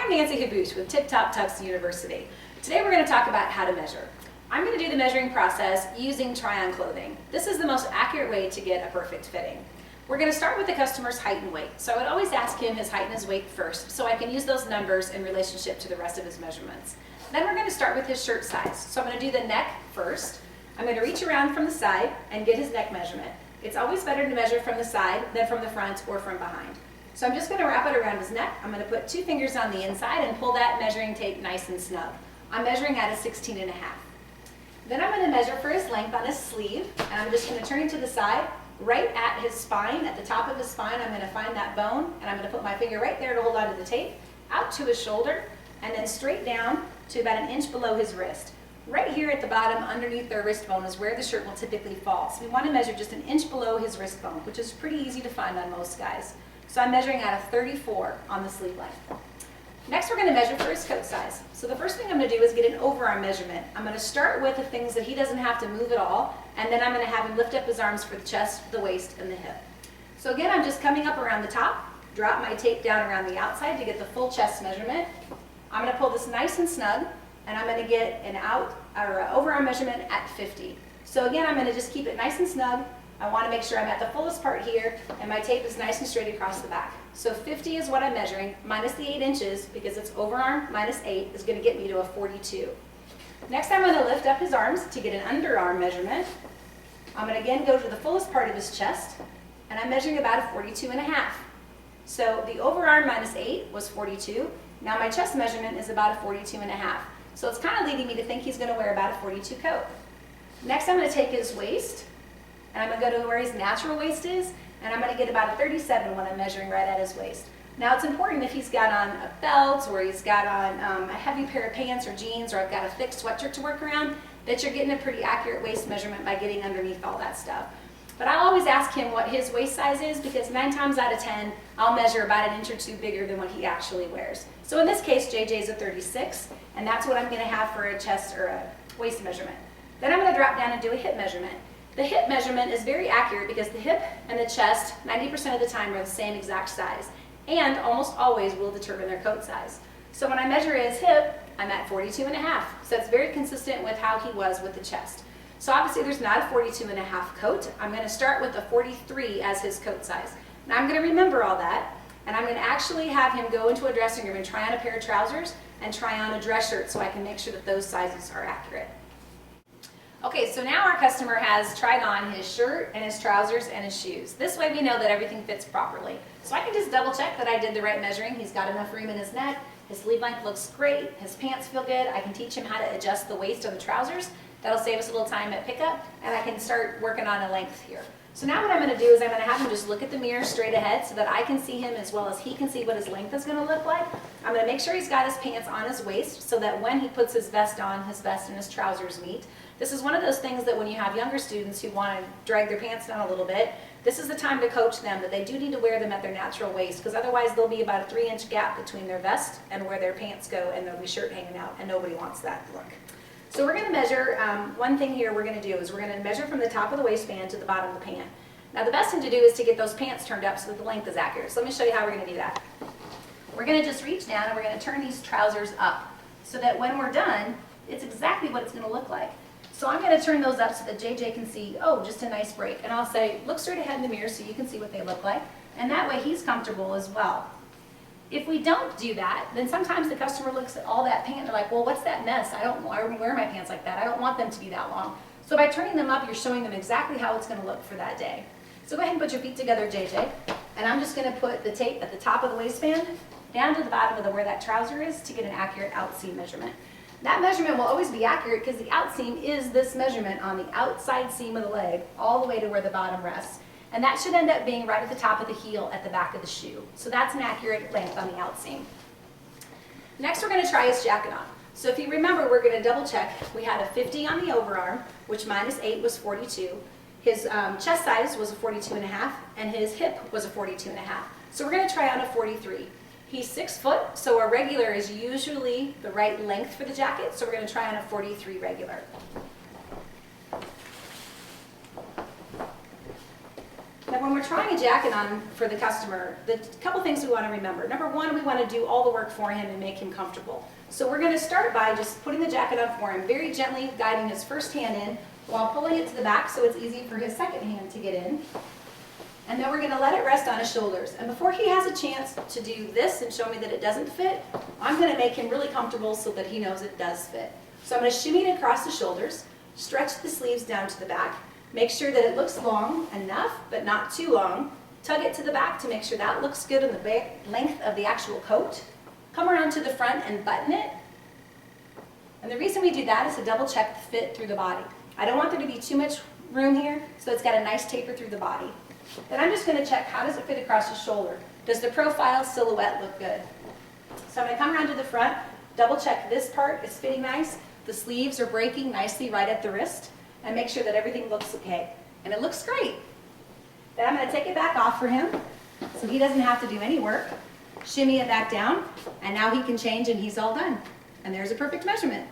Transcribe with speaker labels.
Speaker 1: I'm Nancy Haboush with Tip Top Tux University. Today we're going to talk about how to measure. I'm going to do the measuring process using try-on clothing. This is the most accurate way to get a perfect fitting. We're going to start with the customer's height and weight. So I would always ask him his height and his weight first so I can use those numbers in relationship to the rest of his measurements. Then we're going to start with his shirt size. So I'm going to do the neck first. I'm going to reach around from the side and get his neck measurement. It's always better to measure from the side than from the front or from behind. So I'm just going to wrap it around his neck. I'm going to put 2 fingers on the inside and pull that measuring tape nice and snug. I'm measuring at a 16.5. Then I'm going to measure for his length on his sleeve, and I'm just going to turn him to the side, right at his spine, at the top of his spine. I'm going to find that bone, and I'm going to put my finger right there to hold onto the tape, out to his shoulder, and then straight down to about 1 inch below his wrist. Right here at the bottom, underneath their wrist bone, is where the shirt will typically fall. So we want to measure just 1 inch below his wrist bone, which is pretty easy to find on most guys. So I'm measuring at a 34 on the sleeve length. Next, we're going to measure for his coat size. So the first thing I'm going to do is get an overarm measurement. I'm going to start with the things that he doesn't have to move at all, and then I'm going to have him lift up his arms for the chest, the waist, and the hip. So again, I'm just coming up around the top, drop my tape down around the outside to get the full chest measurement. I'm going to pull this nice and snug, and I'm going to get an overarm measurement at 50. So again, I'm going to just keep it nice and snug. I want to make sure I'm at the fullest part here, and my tape is nice and straight across the back. So 50 is what I'm measuring, minus the 8 inches, because it's overarm minus 8 is going to get me to a 42. Next, I'm going to lift up his arms to get an underarm measurement. I'm going to again go to the fullest part of his chest, and I'm measuring about a 42.5. So the overarm minus 8 was 42. Now my chest measurement is about a 42.5. So it's kind of leading me to think he's going to wear about a 42 coat. Next, I'm going to take his waist, and I'm going to go to where his natural waist is, and I'm going to get about a 37 when I'm measuring right at his waist. Now it's important if he's got on a belt, or he's got on a heavy pair of pants or jeans, or I've got a thick sweatshirt to work around, that you're getting a pretty accurate waist measurement by getting underneath all that stuff. But I'll always ask him what his waist size is, because 9 times out of 10, I'll measure about 1 inch or 2 bigger than what he actually wears. So in this case, JJ's a 36, and that's what I'm going to have for a chest or a waist measurement. Then I'm going to drop down and do a hip measurement. The hip measurement is very accurate because the hip and the chest 90% of the time are the same exact size, and almost always will determine their coat size. So when I measure his hip, I'm at 42.5. So it's very consistent with how he was with the chest. So obviously there's not a 42.5 coat. I'm going to start with a 43 as his coat size. Now I'm going to remember all that, and I'm going to actually have him go into a dressing room and try on a pair of trousers and try on a dress shirt so I can make sure that those sizes are accurate. Okay, so now our customer has tried on his shirt and his trousers and his shoes. This way we know that everything fits properly. So I can just double check that I did the right measuring. He's got enough room in his neck. His sleeve length looks great. His pants feel good. I can teach him how to adjust the waist of the trousers. That'll save us a little time at pickup, and I can start working on a length here. So now what I'm going to do is I'm going to have him just look at the mirror straight ahead so that I can see him as well as he can see what his length is going to look like. I'm going to make sure he's got his pants on his waist so that when he puts his vest on, his vest and his trousers meet. This is one of those things that when you have younger students who want to drag their pants down a little bit, this is the time to coach them that they do need to wear them at their natural waist, because otherwise there'll be about a 3-inch gap between their vest and where their pants go, and there'll be shirt hanging out, and nobody wants that look. So we're going to measure, one thing here we're going to do is we're going to measure from the top of the waistband to the bottom of the pant. Now the best thing to do is to get those pants turned up so that the length is accurate. So let me show you how we're going to do that. We're going to just reach down and we're going to turn these trousers up so that when we're done, it's exactly what it's going to look like. So I'm going to turn those up so that JJ can see, oh, just a nice break. And I'll say, look straight ahead in the mirror so you can see what they look like. And that way he's comfortable as well. If we don't do that, then sometimes the customer looks at all that pant and they're like, well, what's that mess? I don't wear my pants like that. I don't want them to be that long. So by turning them up, you're showing them exactly how it's going to look for that day. So go ahead and put your feet together, JJ. And I'm just going to put the tape at the top of the waistband down to the bottom of where that trouser is to get an accurate outseam measurement. That measurement will always be accurate because the outseam is this measurement on the outside seam of the leg all the way to where the bottom rests. And that should end up being right at the top of the heel at the back of the shoe. So that's an accurate length on the outseam. Next, we're going to try his jacket on. So if you remember, we're going to double check. We had a 50 on the overarm, which minus 8 was 42. His chest size was a 42.5, and his hip was a 42.5. So we're going to try on a 43. He's 6 foot, so a regular is usually the right length for the jacket, so we're going to try on a 43 regular. Then when we're trying a jacket on for the customer, the couple things we want to remember. Number one, we want to do all the work for him and make him comfortable. So we're going to start by just putting the jacket on for him, very gently guiding his first hand in while pulling it to the back so it's easy for his second hand to get in. And then we're going to let it rest on his shoulders. And before he has a chance to do this and show me that it doesn't fit, I'm going to make him really comfortable so that he knows it does fit. So I'm going to shimmy it across the shoulders, stretch the sleeves down to the back, make sure that it looks long enough, but not too long. Tug it to the back to make sure that looks good in the length of the actual coat. Come around to the front and button it. And the reason we do that is to double check the fit through the body. I don't want there to be too much room here, so it's got a nice taper through the body. Then I'm just going to check how does it fit across the shoulder. Does the profile silhouette look good? So I'm going to come around to the front, double check this part is fitting nice, the sleeves are breaking nicely right at the wrist, and make sure that everything looks okay. And it looks great. Then I'm going to take it back off for him so he doesn't have to do any work. Shimmy it back down, and now he can change and he's all done. And there's a perfect measurement.